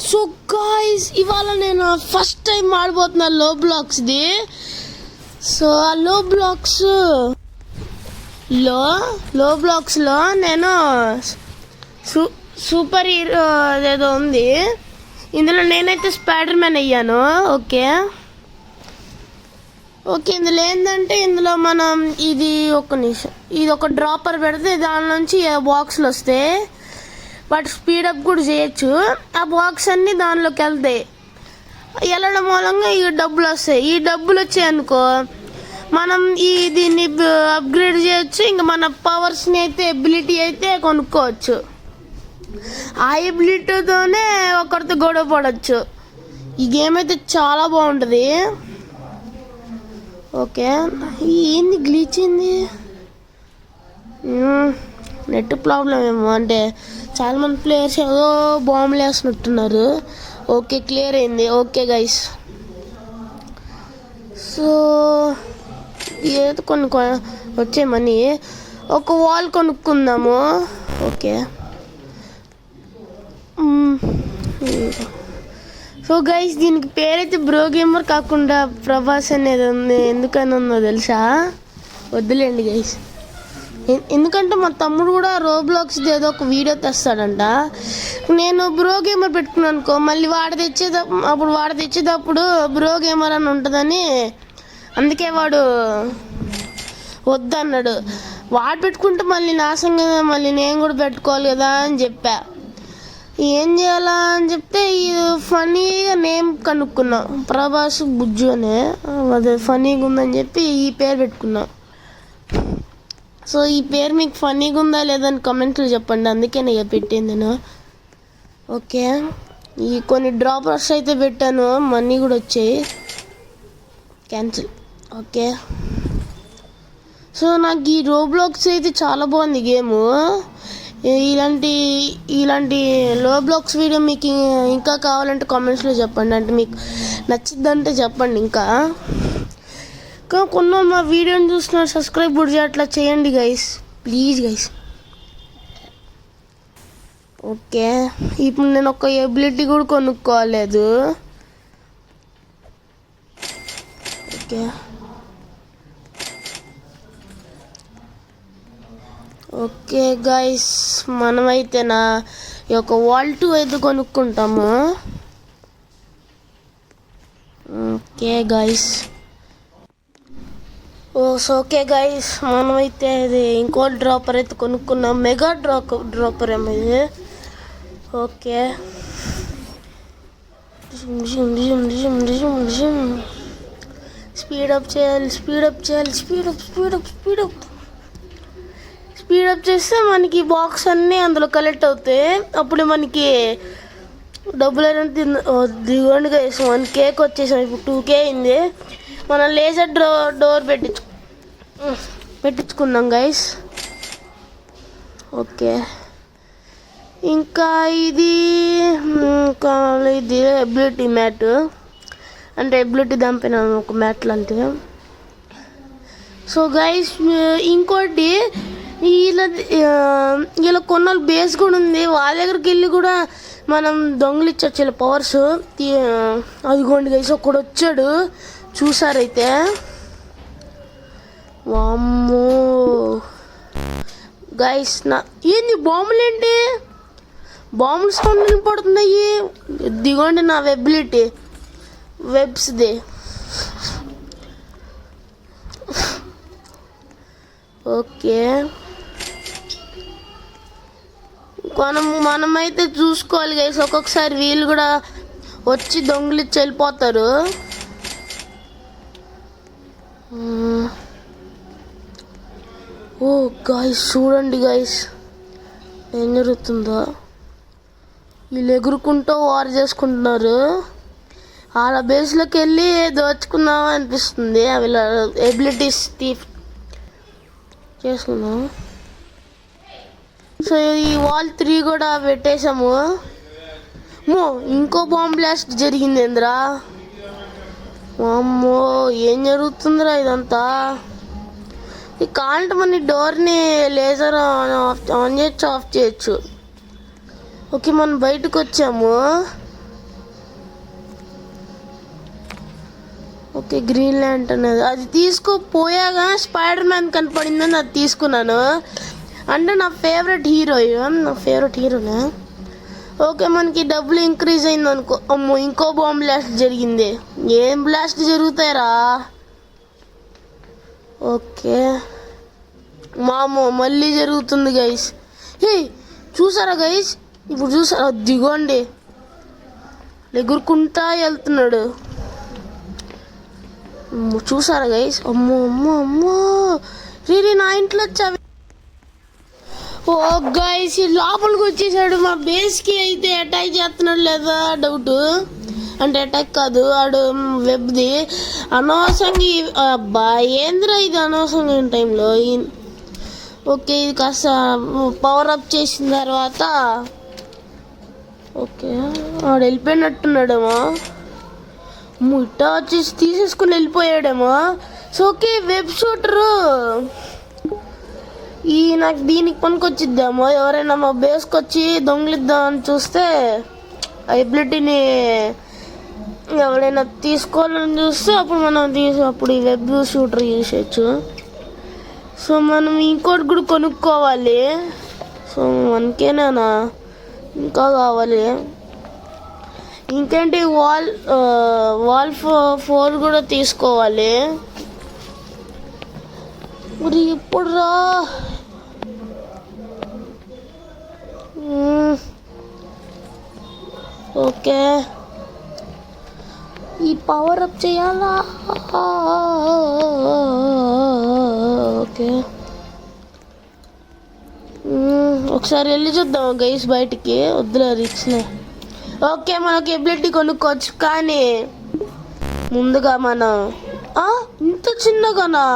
So guys ఇవాళ నేను first time ఆడబోతున్నా లో బ్లాక్స్ది. సో ఆ లో బ్లాక్స్లో నేను సూపర్ హీరో ఏదో ఉంది. ఇందులో నేనైతే స్పైడర్ మ్యాన్ అయ్యాను. ఓకే ఇందులో ఏంటంటే మనం ఇది ఒక డ్రాపర్ పెడితే దాని నుంచి బాక్స్లు వస్తాయి. వాటి స్పీడప్ కూడా చేయొచ్చు. ఆ బాక్స్ అన్నీ దానిలోకి వెళ్తాయి. వెళ్ళడం మూలంగా ఈ డబ్బులు వస్తాయి. ఈ డబ్బులు వచ్చాయనుకో మనం దీన్ని అప్గ్రేడ్ చేయొచ్చు. ఇంకా మన పవర్స్ని అయితే ఎబిలిటీ అయితే కొనుక్కోవచ్చు. ఆ ఎబిలిటీతోనే ఒకరితో గొడవ పడవచ్చు. ఈ గేమ్ అయితే చాలా బాగుంటుంది. ఓకే ఏంది గ్లిచ్ అయింది? నెట్ ప్రాబ్లం ఏమో, అంటే చాలామంది ప్లేయర్స్ ఏదో బాంబులు వేస్తున్నట్టున్నారు. ఓకే క్లియర్ అయింది. ఓకే గైస్, సో ఏదో కొన్ని వచ్చే మనీ ఒక వాల్ కొనుక్కుందాము. ఓకే సో గైస్ దీనికి పేరైతే బ్రో గేమర్ కాకుండా ప్రభాస్ అనేది ఉంది. ఎందుకని ఉందో తెలుసా? వద్దులేండి గైస్, ఎందుకంటే మా తమ్ముడు కూడా రోబ్లాక్స్ ఏదో ఒక వీడియో తెస్తాడంట. నేను బ్రో గేమర్ పెట్టుకున్నాను అనుకో, మళ్ళీ వాడు తెచ్చేటప్పుడు బ్రో గేమర్ అని ఉంటుందని, అందుకే వాడు వద్దన్నాడు. వాడు పెట్టుకుంటే మళ్ళీ నాశనం కదా, మళ్ళీ నేను కూడా పెట్టుకోవాలి కదా అని చెప్పా. ఏం చేయాలా అని చెప్తే ఫనీగా నేమ్ కనుక్కున్నాం, ప్రభాస్ బుజ్జు అనే. అదే ఫనీగా ఉందని చెప్పి ఈ పేరు పెట్టుకున్నాం. సో ఈ పేరు మీకు ఫన్నీగా ఉందా లేదని కామెంట్లు చెప్పండి, అందుకే నేను పెట్టింది నేను. ఓకే ఈ కొన్ని డ్రాపర్స్ అయితే పెట్టాను, మనీ కూడా వచ్చాయి. క్యాన్సిల్. ఓకే సో నాకు ఈ రోబ్లాక్స్ అయితే చాలా బాగుంది గేము. ఇలాంటి లో బ్లాక్స్ వీడియో మీకు ఇంకా కావాలంటే కామెంట్స్లో చెప్పండి, అంటే మీకు నచ్చిద్దంటే చెప్పండి. ఇంకా కొన్ని మా వీడియోని చూస్తున్నారు, సబ్స్క్రైబ్ కూడా అట్లా చేయండి గైస్, ప్లీజ్ గైస్. ఓకే ఇప్పుడు నేను ఒక ఎబిలిటీ కూడా కొనుక్కోలేదు. ఓకే గైస్ మనమైతే ఈ యొక్క వాల్ 2 అయితే కొనుక్కుంటాము. ఓకే గైస్ ఓకే గైస్ మనమైతే ఇది ఇంకో డ్రాపర్ అయితే కొనుక్కున్నాం. మెగా డ్రాపర్ ఏమో ఇది. ఓకే స్పీడప్ చేస్తే మనకి బాక్స్ అన్నీ అందులో కలెక్ట్ అవుతాయి. అప్పుడు మనకి డబ్బులు అనేది దిగండి గైస్. 1K వచ్చేసాం, ఇప్పుడు 2K అయింది. మనం లేజర్ డోర్ పెట్టించుకుందాం గైస్. ఓకే ఇంకా ఇది ఎబిలిటీ మ్యాట్, అంటే ఎబిలిటీ దానిపైన ఒక మ్యాట్ లాంటివి. సో గైస్ ఇంకోటి ఇలా కొన్నాళ్ళు బేస్ కూడా ఉంది. వాళ్ళ దగ్గరికి వెళ్ళి కూడా మనం దొంగలిచ్చచ్చు ఇలా పవర్స్. అదిగోండి గైస్ ఒకడు వచ్చాడు, చూసారైతే. వామ్మో గైస్ ఏంది బాంబులేంటి? బాంబులు సౌండ్ వినపడుతున్నాయి. దిగోండి నా వెబ్స్ది. ఓకే మనమైతే చూసుకోవాలి గైస్, ఒక్కొక్కసారి వీళ్ళు కూడా వచ్చి దొంగలిచ్చి వెళ్ళిపోతారు. ఓ గాయస్ చూడండి గైస్ ఏం జరుగుతుందో. వీళ్ళు ఎగురుకుంటూ వార్ చేసుకుంటున్నారు. వాళ్ళ బేస్లోకి వెళ్ళి దోచుకుందాం అనిపిస్తుంది. వీళ్ళ ఎబిలిటీస్ చేసుకుందాం. సో ఈ వాల్ 3 కూడా పెట్టేసాము. ఇంకో బాంబ్ బ్లాస్ట్ జరిగింది ఏంద్రా? అమ్మో ఏం జరుగుతుందిరా ఇదంతా? కావాలంటే మన డోర్ని లేజర్ ఆన్ చేయొచ్చు, ఆఫ్ చేయొచ్చు. ఓకే మనం బయటకు వచ్చాము. ఓకే, గ్రీన్ ల్యాంటర్న్ అది తీసుకోపోయాగా స్పైడర్ మ్యాన్ కనపడిందని అది తీసుకున్నాను. అంటే నా ఫేవరెట్ హీరోనే. ఓకే, మనకి డబ్బులు ఇంక్రీజ్ అయింది అనుకో. అమ్మో, ఇంకో బాంబ్ బ్లాస్ట్ జరిగింది. ఏం బ్లాస్ట్ జరుగుతాయిరా. ఓకే, మామో మళ్ళీ జరుగుతుంది గైస్. చూసారా గైస్, ఇప్పుడు చూసారా, దిగోండి ఎగురుకుంటా వెళ్తున్నాడు. చూసారా గైస్, అమ్మో అమ్మో అమ్మో, నా ఇంట్లో వచ్చావి. ఓ గైస్, లోపలికి వచ్చేసాడు. మా బేస్కి అయితే అటాక్ చేస్తున్నాడు లేదా డౌట్. అంటే అటాక్ కాదు, ఆడు వెబ్ది అనవసరంగా. అబ్బా ఏంద్రా ఇది అనవసరంగా టైంలో. ఓకే, ఇది కాస్త పవర్ అప్ చేసిన తర్వాత ఓకే వాడు వెళ్ళిపోయినట్టున్నాడేమో. ఇట్టా వచ్చేసి తీసేసుకుని వెళ్ళిపోయాడేమో. సో ఓకే, వెబ్ షూటరు నాకు దీనికి పనికొచ్చిద్దామో. ఎవరైనా మా బేస్కి వచ్చి దొంగలిద్దామని చూస్తే ఆ ఎబిలిటీని ఎవరైనా తీసుకోవాలని చూస్తే అప్పుడు మనం అప్పుడు ఈ వెబ్ షూటర్ యూజ్ చేయొచ్చు. సో మనం ఇంకోటి కూడా కొనుక్కోవాలి. సో మనకేనా ఇంకా కావాలి. ఇంకేంటి, వాల్ 4 కూడా తీసుకోవాలి. మరి ఇప్పుడు రా. ఓకే, ఈ పవర్ అప్ చేయాలా. ఓకే, ఒకసారి వెళ్ళి చూద్దాం గైస్ బయటికి. వద్దులే రిచ్లే. ఓకే, మనకి ఎబిలిటీ కొనుక్కోవచ్చు, కానీ ముందుగా మనం ఇంత చిన్నగానా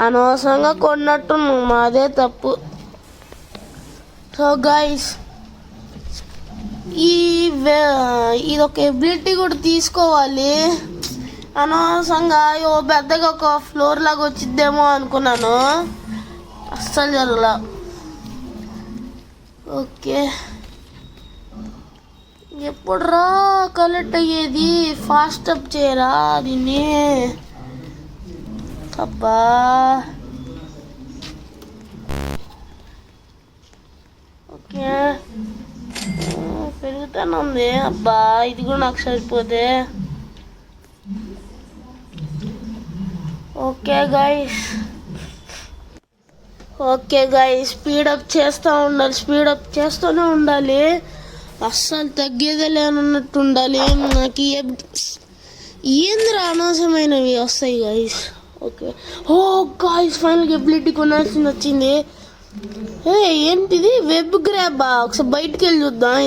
అనవసరంగా కొన్నట్టు మాదే తప్పు. సో గైస్, ఇది ఒక ఎబిలిటీ కూడా తీసుకోవాలి. అనవసరంగా పెద్దగా ఒక ఫ్లోర్ లాగా వచ్చిద్దేమో అనుకున్నాను, అస్సలు జరగలా. ఓకే, ఎప్పుడు రా కలెక్ట్ అయ్యేది. ఫాస్ట్ అప్ చేయరా దీన్ని. అబ్బా, ఓకే పెరుగుతానే ఉంది. అబ్బా, ఇది కూడా నాకు సరిపోతే. ఓకే గైస్, స్పీడప్ చేస్తూనే ఉండాలి. అస్సలు తగ్గేదే లేనన్నట్టు ఉండాలి. నాకు ఏంద్రా అనవసరమైనవి వస్తాయి గైస్. ఓకే, గాయ్స్ ఫైనల్గా ఎబిలిటీ కొనాల్సింది వచ్చింది. ఏంటిది, వెబ్ గ్రాబా. ఒకసారి బయటికి వెళ్ళి చూద్దాం.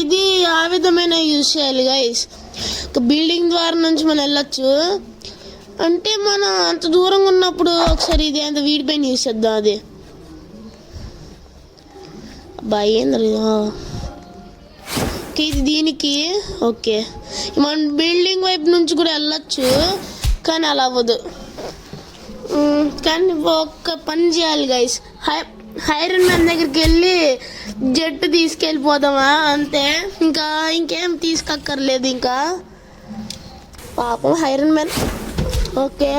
ఇది ఆ విధమైన యూజ్ చేయాలి గైస్. ఒక బిల్డింగ్ ద్వారా నుంచి మనం వెళ్ళొచ్చు. అంటే మనం అంత దూరంగా ఉన్నప్పుడు ఒకసారి ఇది అంత వీడిపైన యూజ్ చేద్దాం. అది అబ్బా ఏంద్రీ. ఓకే, ఇది దీనికి. ఓకే, మనం బిల్డింగ్ వైపు నుంచి కూడా వెళ్ళొచ్చు, కానీ అలా అవ్వదు. కానీ ఒక్క పని చేయాలి గైస్, ఐరన్ మ్యాన్ దగ్గరికి వెళ్ళి జెట్ తీసుకెళ్ళిపోదామా అంతే. ఇంకేం తీసుకక్కర్లేదు ఇంకా. పాపం ఐరన్ మ్యాన్. ఓకే,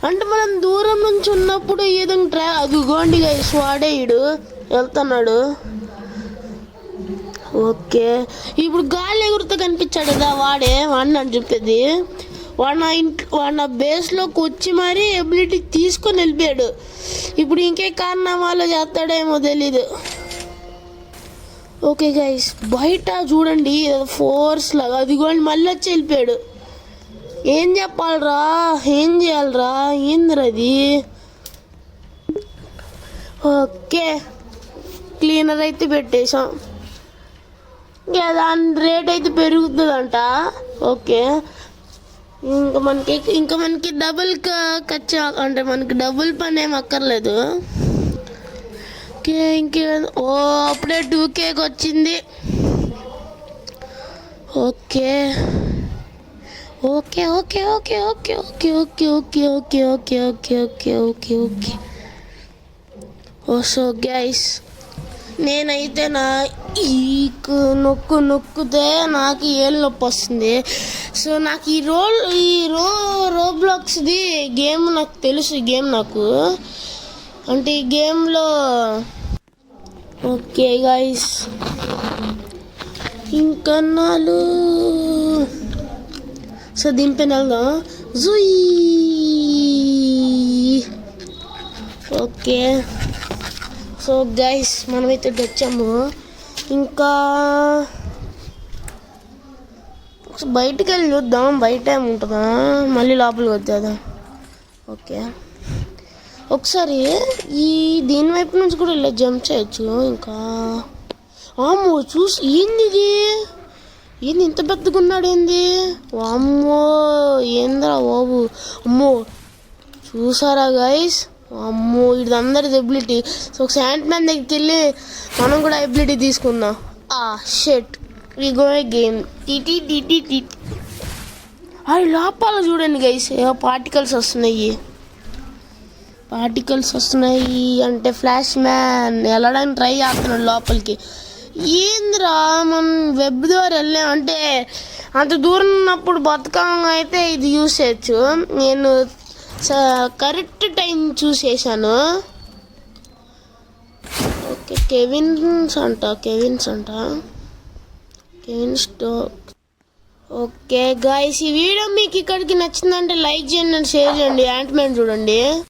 అంటే మనం దూరం నుంచి ఉన్నప్పుడు ఏదో అదిగోండి గైస్, వాడే ఇడు వెళ్తున్నాడు. ఓకే, ఇప్పుడు గాలి ఎగురుతో కనిపించాడు కదా, వాడిని అని చెప్పేది. వాడు నా బేస్లోకి వచ్చి మరీ ఎబిలిటీ తీసుకొని వెళ్ళిపోయాడు. ఇప్పుడు ఇంకే కారణాలు చేస్తాడేమో తెలీదు. ఓకే గైస్, బయట చూడండి ఫోర్స్ లాగా అదిగోండి మళ్ళీ వచ్చి వెళ్ళిపోయాడు. ఏం చెప్పాలరా, ఏం చేయాలరా, ఏందిరా అది. ఓకే, క్లీనర్ అయితే పెట్టేశాం. ఇంకా దాని రేట్ అయితే పెరుగుతుందంట. ఓకే, ఇంకా మనకి డబుల్ ఖర్చు, అంటే మనకి డబుల్ పని ఏం అక్కర్లేదు. ఓకే, అప్పుడే 2Kకి వచ్చింది. Okay okay okay okay okay okay okay okay okay okay okay okay okay okay so guys, నేనైతే నొక్కితే నాకు ఏళ్ళు నొప్పి వస్తుంది. సో నాకు రోబ్లాక్స్ది గేమ్ నాకు తెలుసు. ఈ గేమ్ నాకు అంటే ఈ గేమ్లో ఓకే గైస్ ఇంకన్నాళ్ళు సో దీనిపైన వెళ్దాం. జూయి ఓకే. సో గైస్ మనమైతే వచ్చాము. ఇంకా బయటికి వెళ్ళి చూద్దాం, బయట ఏముంటుందా, మళ్ళీ లోపలికి వచ్చేద్దాం. ఓకే ఒకసారి దీని వైపు నుంచి కూడా ఇలా జంప్ చేయొచ్చు. ఇంకా అమ్మో చూసి ఏంది ఇంత పెద్దగా ఉన్నాడు ఏంది? అమ్మో ఏంద్రా బాబు. అమ్మో చూసారా గైస్? అమ్మో ఇది అందరిది ఎబిలిటీ. సో ఒక శాంట్ మ్యాన్ దగ్గరికి వెళ్ళి మనం కూడా ఎబిలిటీ తీసుకుందాం. షెట్ వి గో గేమ్ టీ అది లోపల చూడండి గైస్ పార్టికల్స్ వస్తున్నాయి అంటే ఫ్లాష్ మ్యాన్ వెళ్ళడానికి ట్రై చేస్తున్నాడు లోపలికి. ఏందిరా మనం వెబ్ ద్వారా వెళ్ళామంటే అంత దూరం ఉన్నప్పుడు బతకంగా అయితే ఇది యూస్ చేయొచ్చు. నేను కరెక్ట్ టైం చూసేసాను. Okay Kevin Stoke. Okay guys ఈ వీడియో మీకు ఇక్కడికి నచ్చిందంటే లైక్ చేయండి, షేర్ చేయండి. యాంట్ మ్యాన్ చూడండి.